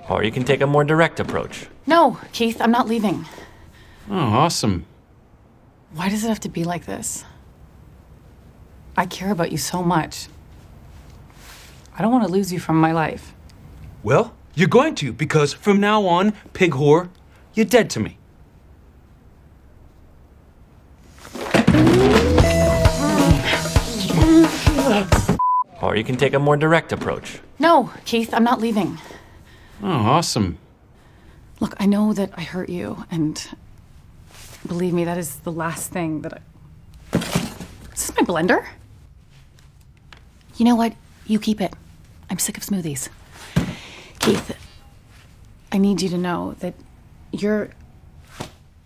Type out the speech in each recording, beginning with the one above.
Or you can take a more direct approach. No, Keith, I'm not leaving. Oh, awesome. Why does it have to be like this? I care about you so much. I don't want to lose you from my life. Well, you're going to, because from now on, pig whore, you're dead to me. Or you can take a more direct approach. No, Keith, I'm not leaving. Oh, awesome. Look, I know that I hurt you, and believe me, that is the last thing that I... Is this my blender? You know what? You keep it. I'm sick of smoothies. Keith, I need you to know that you're...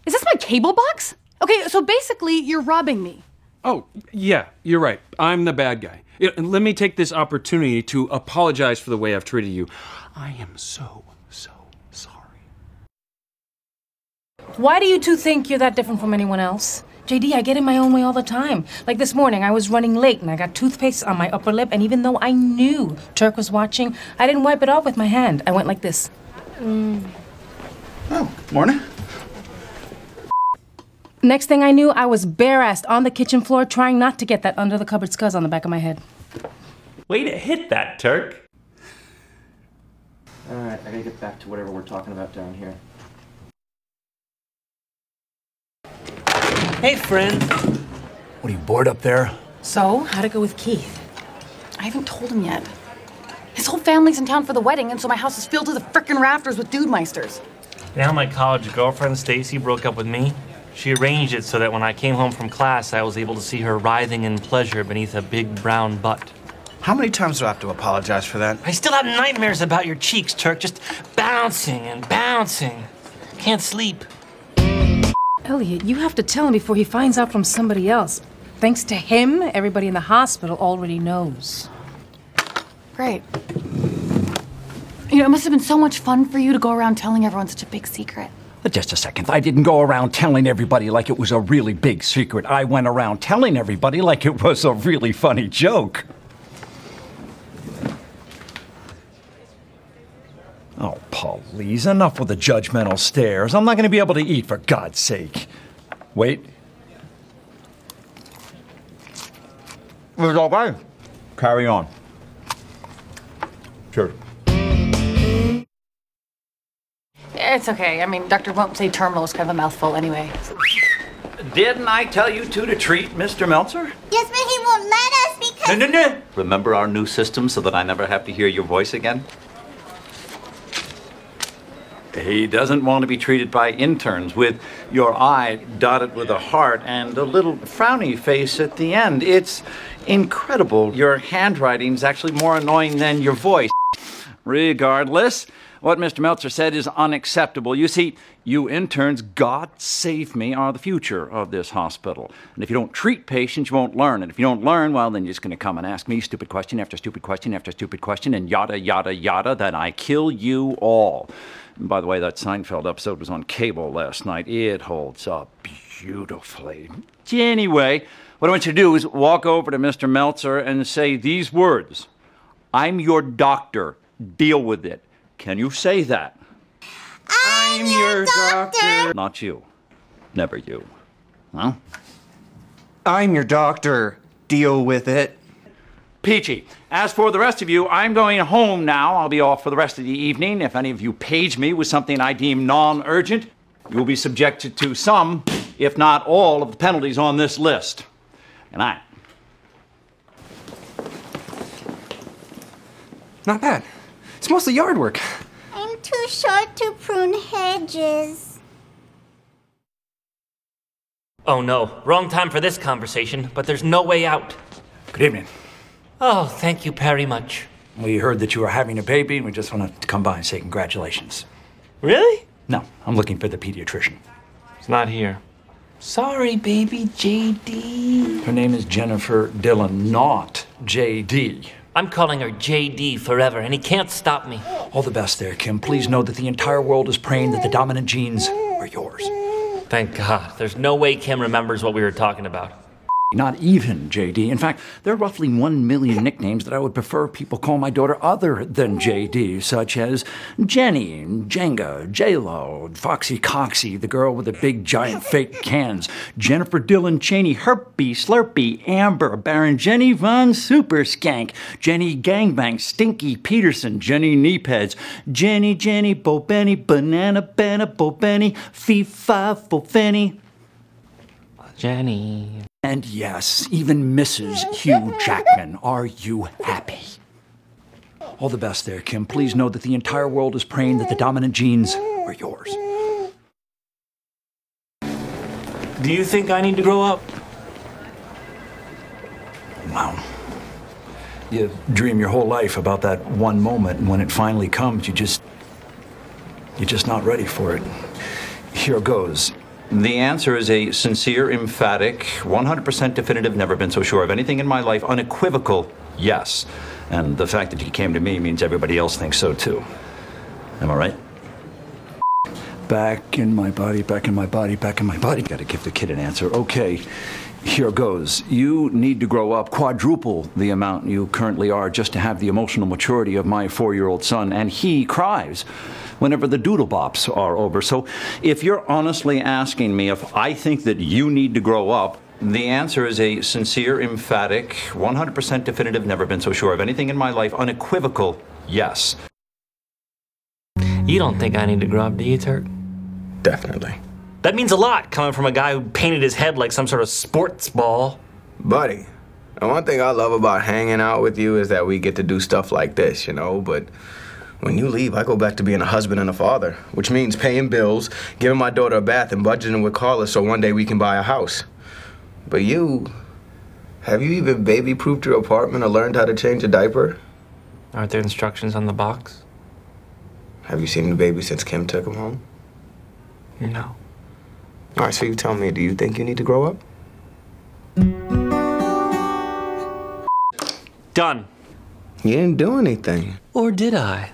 Is this my cable box? Okay, so basically, you're robbing me. Oh, yeah, you're right. I'm the bad guy. Let me take this opportunity to apologize for the way I've treated you. I am so sorry. Why do you two think you're that different from anyone else? JD, I get in my own way all the time. Like this morning, I was running late and I got toothpaste on my upper lip, and even though I knew Turk was watching, I didn't wipe it off with my hand. I went like this. Oh, morning. Next thing I knew, I was bare-assed on the kitchen floor trying not to get that under-the-cupboard scuzz on the back of my head. Way to hit that, Turk. All right, I gotta get back to whatever we're talking about down here. Hey, friend. What, are you bored up there? So, how'd it go with Keith? I haven't told him yet. His whole family's in town for the wedding, and so my house is filled to the frickin' rafters with dude-meisters. You know how my college girlfriend, Stacy, broke up with me? She arranged it so that when I came home from class, I was able to see her writhing in pleasure beneath a big brown butt. How many times do I have to apologize for that? I still have nightmares about your cheeks, Turk, just bouncing and bouncing. Can't sleep. Elliot, you have to tell him before he finds out from somebody else. Thanks to him, everybody in the hospital already knows. Great. You know, it must have been so much fun for you to go around telling everyone such a big secret. Just a second. I didn't go around telling everybody like it was a really big secret. I went around telling everybody like it was a really funny joke. Oh, please, enough with the judgmental stares. I'm not going to be able to eat, for God's sake. Wait. It's all right. Carry on. Sure. It's okay. I mean, doctor won't say terminal is kind of a mouthful anyway. Didn't I tell you two to treat Mr. Meltzer? Yes, but he won't let us because... No. Remember our new system so that I never have to hear your voice again? He doesn't want to be treated by interns with your eye dotted with a heart and a little frowny face at the end. It's incredible. Your handwriting's actually more annoying than your voice. Regardless, what Mr. Meltzer said is unacceptable. You see, you interns, God save me, are the future of this hospital. And if you don't treat patients, you won't learn. And if you don't learn, well, then you're just going to come and ask me stupid question after stupid question after stupid question and yada, yada, yada, then I kill you all. And by the way, that Seinfeld episode was on cable last night. It holds up beautifully. Anyway, what I want you to do is walk over to Mr. Meltzer and say these words. I'm your doctor. Deal with it. Can you say that? I'm your doctor. Not you. Never you. Huh? I'm your doctor. Deal with it. Peachy. As for the rest of you, I'm going home now. I'll be off for the rest of the evening. If any of you page me with something I deem non-urgent, you will be subjected to some, if not all, of the penalties on this list. Good night. Not bad. It's mostly yard work. I'm too short to prune hedges. Oh no, wrong time for this conversation, but there's no way out. Good evening. Oh, thank you very much. We heard that you were having a baby, and we just wanted to come by and say congratulations. Really? No, I'm looking for the pediatrician. It's not here. Sorry, baby JD. Her name is Jennifer Dillon, not JD. I'm calling her JD forever, and he can't stop me. All the best there, Kim. Please know that the entire world is praying that the dominant genes are yours. Thank God. There's no way Kim remembers what we were talking about. Not even, JD. In fact, there are roughly 1 million nicknames that I would prefer people call my daughter other than JD, such as Jenny, Jenga, J-Lo, Foxy Coxy, the girl with the big giant fake cans, Jennifer Dylan Cheney, Herpy, Slurpy, Amber, Baron Jenny Von Super Skank, Jenny Gangbang, Stinky Peterson, Jenny Kneepads, Jenny, Bobenny, Banana, Bobenny, Fee-Fi, Fofenny. Jenny. And yes, even Mrs. Hugh Jackman. Are you happy? All the best there, Kim. Please know that the entire world is praying that the dominant genes are yours. Do you think I need to grow up? Wow. You dream your whole life about that one moment, and when it finally comes, you're just not ready for it. Here goes. The answer is a sincere, emphatic, 100% definitive, never been so sure of anything in my life, unequivocal yes. And the fact that you came to me means everybody else thinks so too. Am I right? Back in my body, back in my body, back in my body. Gotta give the kid an answer. Okay, here goes. You need to grow up quadruple the amount you currently are just to have the emotional maturity of my 4-year-old son, and he cries whenever the doodle bops are over. So if you're honestly asking me if I think that you need to grow up, the answer is a sincere, emphatic, 100% definitive, never been so sure of anything in my life, unequivocal yes. You don't think I need to grow up, do you, Turk? Definitely. That means a lot coming from a guy who painted his head like some sort of sports ball. Buddy, the one thing I love about hanging out with you is that we get to do stuff like this, you know, but when you leave, I go back to being a husband and a father, which means paying bills, giving my daughter a bath, and budgeting with Carla so one day we can buy a house. But have you even baby-proofed your apartment or learned how to change a diaper? Aren't there instructions on the box? Have you seen the baby since Kim took him home? No. All right, so you tell me, do you think you need to grow up? Done. You didn't do anything. Or did I?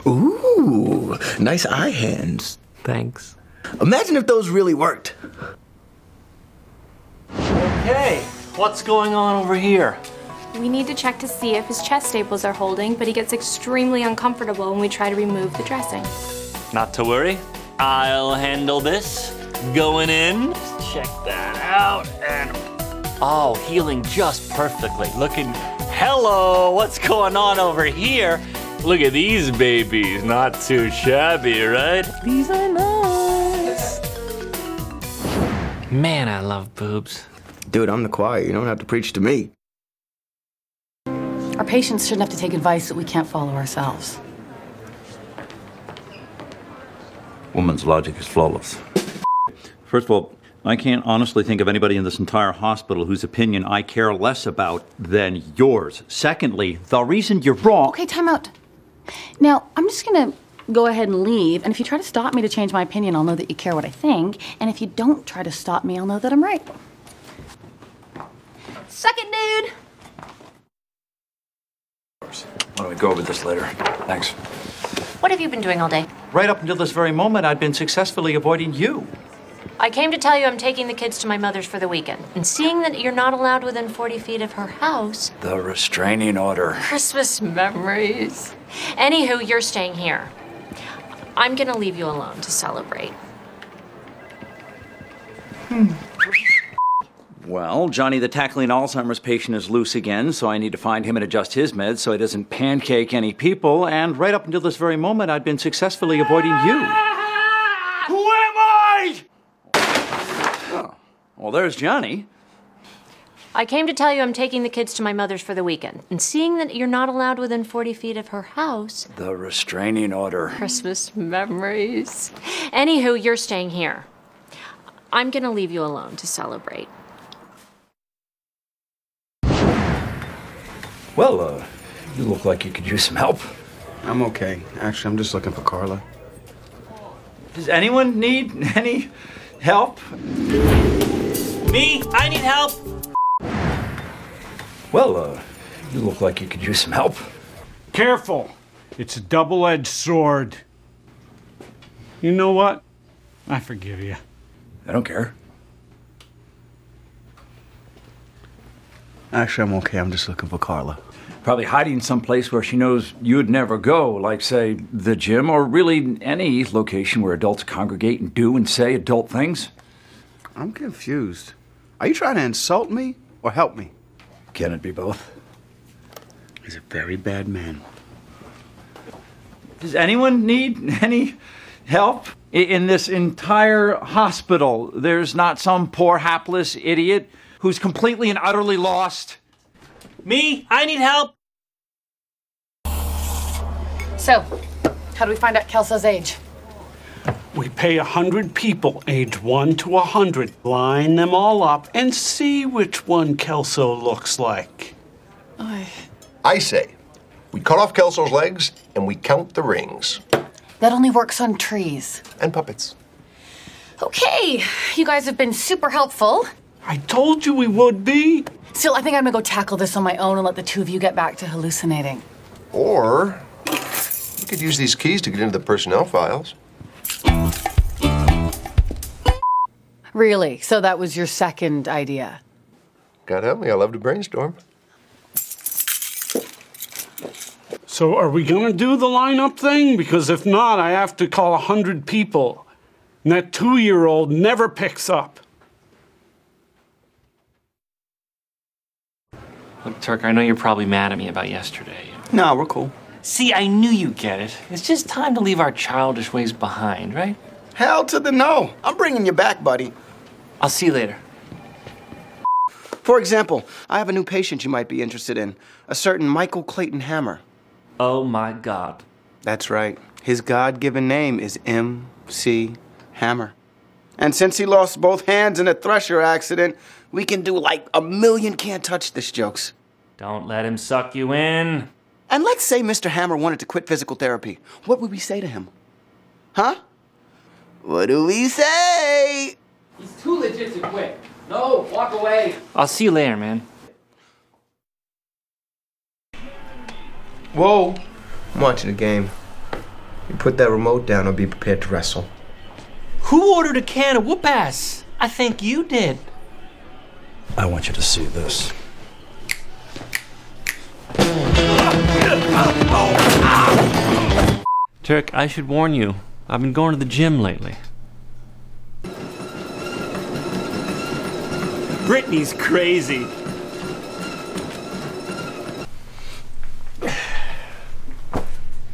Ooh, nice eye hands. Thanks. Imagine if those really worked. Okay, what's going on over here? We need to check to see if his chest staples are holding, but he gets extremely uncomfortable when we try to remove the dressing. Not to worry. I'll handle this. Going in. Check that out. And oh, healing just perfectly. Looking. Hello, what's going on over here? Look at these babies. Not too shabby, right? These are nice. Man, I love boobs. Dude, I'm the choir. You don't have to preach to me. Our patients shouldn't have to take advice that we can't follow ourselves. Woman's logic is flawless. First of all, I can't honestly think of anybody in this entire hospital whose opinion I care less about than yours. Secondly, the reason you're wrong... Okay, time out. Now, I'm just gonna go ahead and leave, and if you try to stop me to change my opinion, I'll know that you care what I think, and if you don't try to stop me, I'll know that I'm right. Suck it, dude! Why don't we go over this later? Thanks. What have you been doing all day? Right up until this very moment, I'd been successfully avoiding you. I came to tell you I'm taking the kids to my mother's for the weekend. And seeing that you're not allowed within 40 feet of her house... The restraining order. Christmas memories. Anywho, you're staying here. I'm gonna leave you alone to celebrate. Well, Johnny the tackling Alzheimer's patient is loose again, so I need to find him and adjust his meds so he doesn't pancake any people. And right up until this very moment, I'd been successfully avoiding you. Who am I? Oh, well, there's Johnny. I came to tell you I'm taking the kids to my mother's for the weekend. And seeing that you're not allowed within 40 feet of her house... The restraining order. Christmas memories. Anywho, you're staying here. I'm gonna leave you alone to celebrate. Well, you look like you could use some help. I'm okay. Actually, I'm just looking for Carla. Does anyone need any help? Me? I need help. Well, you look like you could use some help. Careful. It's a double-edged sword. You know what? I forgive you. I don't care. Actually, I'm okay. I'm just looking for Carla. Probably hiding someplace where she knows you'd never go, like, say, the gym, or really any location where adults congregate and do and say adult things. I'm confused. Are you trying to insult me or help me? Can it be both? He's a very bad man. Does anyone need any help? In this entire hospital, there's not some poor hapless idiot who's completely and utterly lost. Me? I need help. So, how do we find out Kelso's age? We pay 100 people, age 1 to 100, line them all up, and see which one Kelso looks like. I say, we cut off Kelso's legs and we count the rings. That only works on trees. And puppets. Okay, you guys have been super helpful. I told you we would be. Still, I think I'm gonna go tackle this on my own and let the two of you get back to hallucinating. Or we could use these keys to get into the personnel files. Really? So that was your second idea? God help me, I love to brainstorm. So are we gonna do the lineup thing? Because if not, I have to call 100 people. And that 2-year-old never picks up. Look, Turk, I know you're probably mad at me about yesterday. No, we're cool. See, I knew you'd get it. It's just time to leave our childish ways behind, right? Hell to the no. I'm bringing you back, buddy. I'll see you later. For example, I have a new patient you might be interested in. A certain Michael Clayton Hammer. Oh my God. That's right. His God-given name is M.C. Hammer. And since he lost both hands in a thresher accident, we can do like 1,000,000 can't touch this jokes. Don't let him suck you in. And let's say Mr. Hammer wanted to quit physical therapy. What would we say to him? Huh? What do we say? He's too legit to quit. No, walk away. I'll see you later, man. Whoa. I'm watching the game. You put that remote down or be prepared to wrestle. Who ordered a can of whoop-ass? I think you did. I want you to see this. Turk, I should warn you. I've been going to the gym lately. Brittany's crazy.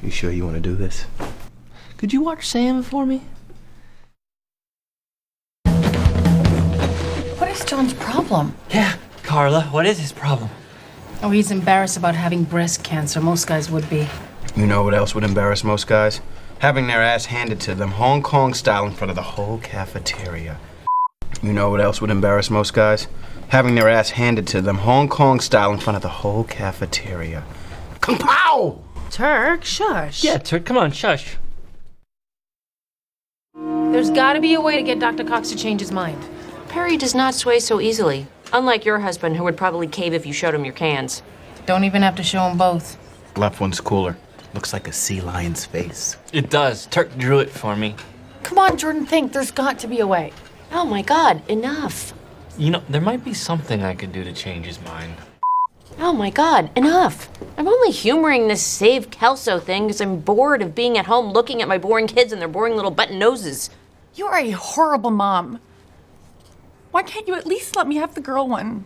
You sure you want to do this? Could you watch Sam for me? What is John's problem? Yeah, Carla, what is his problem? Oh, he's embarrassed about having breast cancer. Most guys would be. You know what else would embarrass most guys? Having their ass handed to them Hong Kong style in front of the whole cafeteria. You know what else would embarrass most guys? Having their ass handed to them Hong Kong style in front of the whole cafeteria. Kapow! Turk, shush. Yeah, Turk, come on, shush. There's gotta be a way to get Dr. Cox to change his mind. Perry does not sway so easily. Unlike your husband, who would probably cave if you showed him your cans. Don't even have to show him both. Left one's cooler. Looks like a sea lion's face. It does. Turk drew it for me. Come on, Jordan, think. There's got to be a way. Oh my God, enough. You know, there might be something I could do to change his mind. Oh my God, enough. I'm only humoring this save Kelso thing because I'm bored of being at home looking at my boring kids and their boring little button noses. You're a horrible mom. Why can't you at least let me have the girl one?